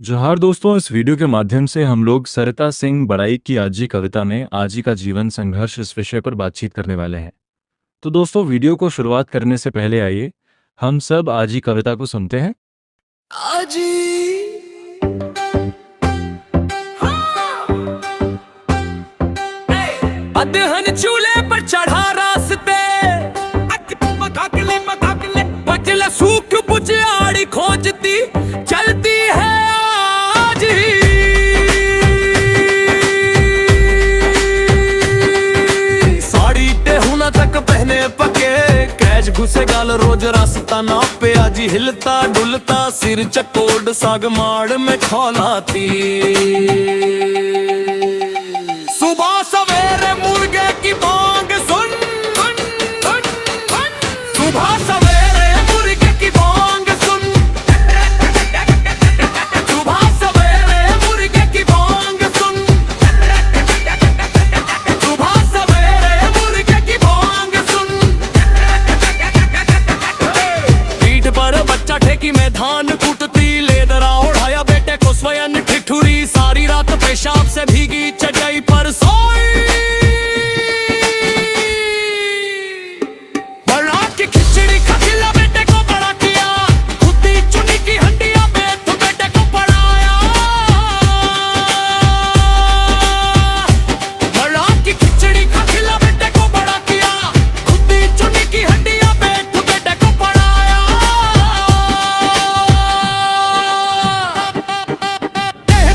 जोहार दोस्तों, इस वीडियो के माध्यम से हम लोग सरिता सिंह बड़ाई की आजी कविता में आजी का जीवन संघर्ष इस विषय पर बातचीत करने वाले हैं। तो दोस्तों, वीडियो को शुरुआत करने से पहले आइए हम सब आजी कविता को सुनते हैं। आजी अदहन चूल्हे पर चढ़ा रास्ते बचला सूख बुझाड़ी खोजती चलती है आज साड़ी टेहुना तक पहने पके कैच घुसे गाल रोज रास्ता ना पे आजी हिलता डुलता सिर चकोड़ साग माड़ में खौलाती सुबह सवेरे मुर्गे की मांग सुन सुबह सवेरे मुर्गे की मांग सुन सुबह सवेरे मुर्गे की मांग सुन सुबह सवेरे मुर्गे की मांग सुन पीठ पर बच्चा ठेकी में धान कूटती लेदरा उड़ाया बेटे को स्वयं ठिठुरी सारी रात पेशाब से भीगी चटाई पर सोई बना की खिचड़ी खिला बेटे को बड़ा किया खुदी चुनी की हंडिया बेट बेटे को पढ़ाया बना की खिचड़ी खिला बेटे को बड़ा किया खुदी चुनी की हंडिया बेट बेटे को पढ़ाया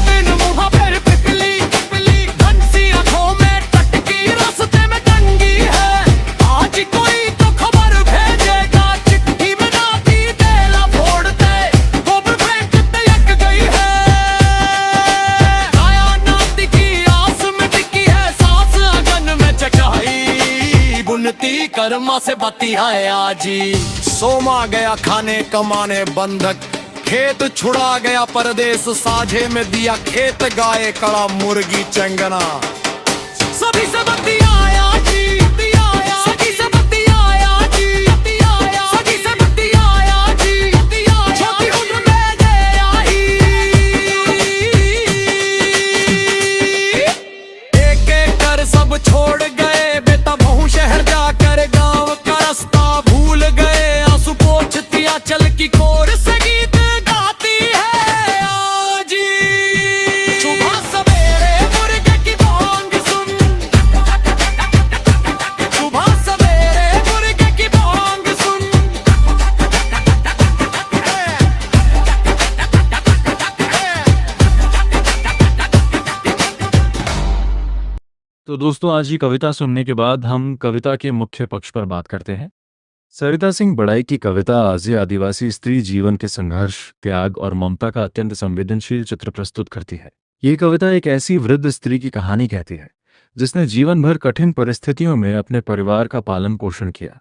दिन मुहा पर पिकली घनसी आंखों में टटकी रास्ते में टंगी है आज कोई तो खबर भेजेगा चिट्ठी में नाती तेला फोड़ते गोबर फेंकते यक गई है आया नाती की आस में टिकी है सांस अगन में चकाई बुनती कर्मा से बती है आजी सोमा गया खाने कमाने बंधक खेत छुड़ा गया परदेश साझे में दिया खेत गाय कड़ा मुर्गी चंगना सभी से बत्ती आया जी सभी से बत्ती आया जी सभी से बत्ती आया जी छोटी उम्र में दे आई एक एक कर सब छोड़ गए बेटा बहू शहर जाकर गांव का रास्ता भूल गए आंसू पोंछती आंचल की कोर से गीत गाती है आजी सुबह सवेरे मुर्गे की मांग सुन सुबह सवेरे मुर्गे की मांग सुन तो दोस्तों, आज की कविता सुनने के बाद हम कविता के मुख्य पक्ष पर बात करते हैं। सरिता सिंह बड़ाई की कविता आजी आदिवासी स्त्री जीवन के संघर्ष, त्याग और ममता का अत्यंत संवेदनशील चित्र प्रस्तुत करती है। ये कविता एक ऐसी वृद्ध स्त्री की कहानी कहती है जिसने जीवन भर कठिन परिस्थितियों में अपने परिवार का पालन पोषण किया,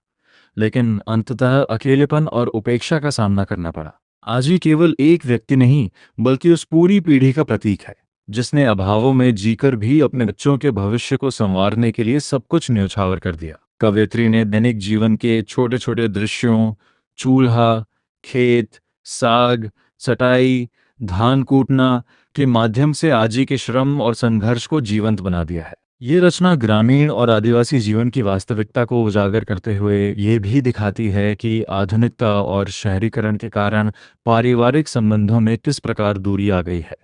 लेकिन अंततः अकेलेपन और उपेक्षा का सामना करना पड़ा। आजी केवल एक व्यक्ति नहीं, बल्कि उस पूरी पीढ़ी का प्रतीक है जिसने अभावों में जीकर भी अपने बच्चों के भविष्य को संवारने के लिए सब कुछ न्यौछावर कर दिया। कवयित्री ने दैनिक जीवन के छोटे छोटे दृश्यों, चूल्हा, खेत, साग, सटाई, धान कूटना के माध्यम से आजी के श्रम और संघर्ष को जीवंत बना दिया है। ये रचना ग्रामीण और आदिवासी जीवन की वास्तविकता को उजागर करते हुए ये भी दिखाती है कि आधुनिकता और शहरीकरण के कारण पारिवारिक संबंधों में किस प्रकार दूरी आ गई है।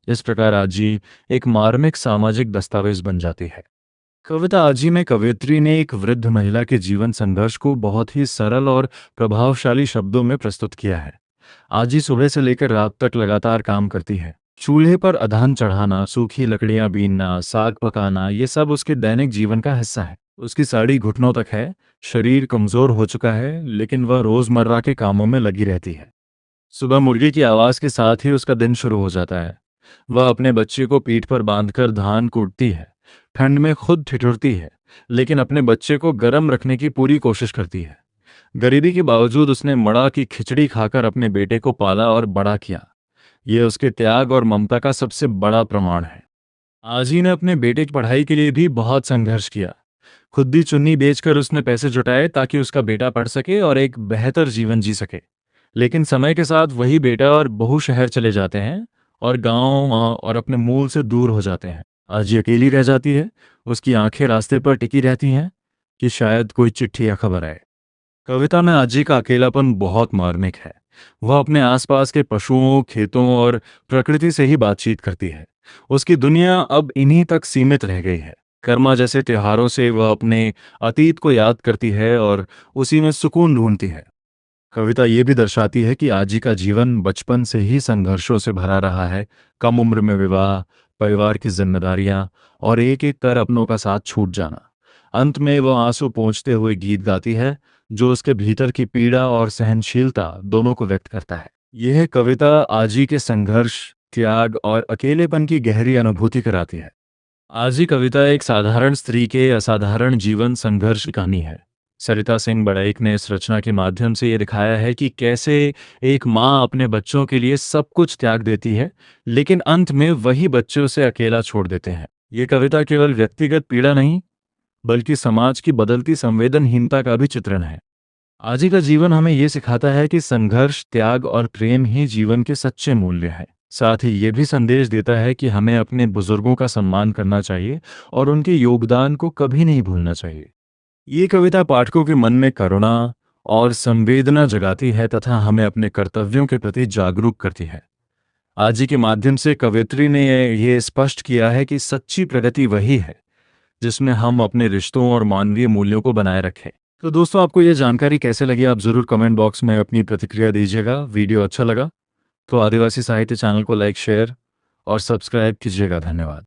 इस प्रकार आजी एक मार्मिक सामाजिक दस्तावेज बन जाती है। कविता आजी में कवयित्री ने एक वृद्ध महिला के जीवन संघर्ष को बहुत ही सरल और प्रभावशाली शब्दों में प्रस्तुत किया है। आजी सुबह से लेकर रात तक लगातार काम करती है। चूल्हे पर अधान चढ़ाना, सूखी लकड़ियां बीनना, साग पकाना, ये सब उसके दैनिक जीवन का हिस्सा है। उसकी साड़ी घुटनों तक है, शरीर कमजोर हो चुका है, लेकिन वह रोजमर्रा के कामों में लगी रहती है। सुबह मुर्गी की आवाज के साथ ही उसका दिन शुरू हो जाता है। वह अपने बच्चे को पीठ पर बांधकर धान कूटती है, ठंड में खुद ठिठुरती है, लेकिन अपने बच्चे को गर्म रखने की पूरी कोशिश करती है। गरीबी के बावजूद उसने मड़ा की खिचड़ी खाकर अपने बेटे को पाला और बड़ा किया। यह उसके त्याग और ममता का सबसे बड़ा प्रमाण है। आजी ने अपने बेटे की पढ़ाई के लिए भी बहुत संघर्ष किया। खुदी चुन्नी बेचकर उसने पैसे जुटाए ताकि उसका बेटा पढ़ सके और एक बेहतर जीवन जी सके। लेकिन समय के साथ वही बेटा और बहू शहर चले जाते हैं और गांव और अपने मूल से दूर हो जाते हैं। आजी अकेली रह जाती है, उसकी आंखें रास्ते पर टिकी रहती हैं कि शायद कोई चिट्ठी या खबर आए। कविता में आजी का अकेलापन बहुत मार्मिक है। वह अपने आसपास के पशुओं, खेतों और प्रकृति से ही बातचीत करती है। उसकी दुनिया अब इन्हीं तक सीमित रह गई है। कर्मा जैसे त्योहारों से वह अपने अतीत को याद करती है और उसी में सुकून ढूंढती है। कविता ये भी दर्शाती है कि आजी का जीवन बचपन से ही संघर्षों से भरा रहा है। कम उम्र में विवाह, परिवार की जिम्मेदारियां और एक एक कर अपनों का साथ छूट जाना। अंत में वह आंसू पोंछते हुए गीत गाती है, जो उसके भीतर की पीड़ा और सहनशीलता दोनों को व्यक्त करता है। यह कविता आजी के संघर्ष, त्याग और अकेलेपन की गहरी अनुभूति कराती है। आजी कविता एक साधारण स्त्री के असाधारण जीवन संघर्ष की कहानी है। सरिता सिंह बड़ैक ने इस रचना के माध्यम से ये दिखाया है कि कैसे एक माँ अपने बच्चों के लिए सब कुछ त्याग देती है, लेकिन अंत में वही बच्चों से अकेला छोड़ देते हैं। ये कविता केवल व्यक्तिगत पीड़ा नहीं, बल्कि समाज की बदलती संवेदनहीनता का भी चित्रण है। आजी का जीवन हमें ये सिखाता है कि संघर्ष, त्याग और प्रेम ही जीवन के सच्चे मूल्य हैं। साथ ही ये भी संदेश देता है कि हमें अपने बुजुर्गों का सम्मान करना चाहिए और उनके योगदान को कभी नहीं भूलना चाहिए। ये कविता पाठकों के मन में करुणा और संवेदना जगाती है तथा हमें अपने कर्तव्यों के प्रति जागरूक करती है। आजी के माध्यम से कवयित्री ने ये स्पष्ट किया है कि सच्ची प्रगति वही है जिसमें हम अपने रिश्तों और मानवीय मूल्यों को बनाए रखें। तो दोस्तों, आपको ये जानकारी कैसे लगी, आप ज़रूर कमेंट बॉक्स में अपनी प्रतिक्रिया दीजिएगा। वीडियो अच्छा लगा तो आदिवासी साहित्य चैनल को लाइक, शेयर और सब्सक्राइब कीजिएगा। धन्यवाद।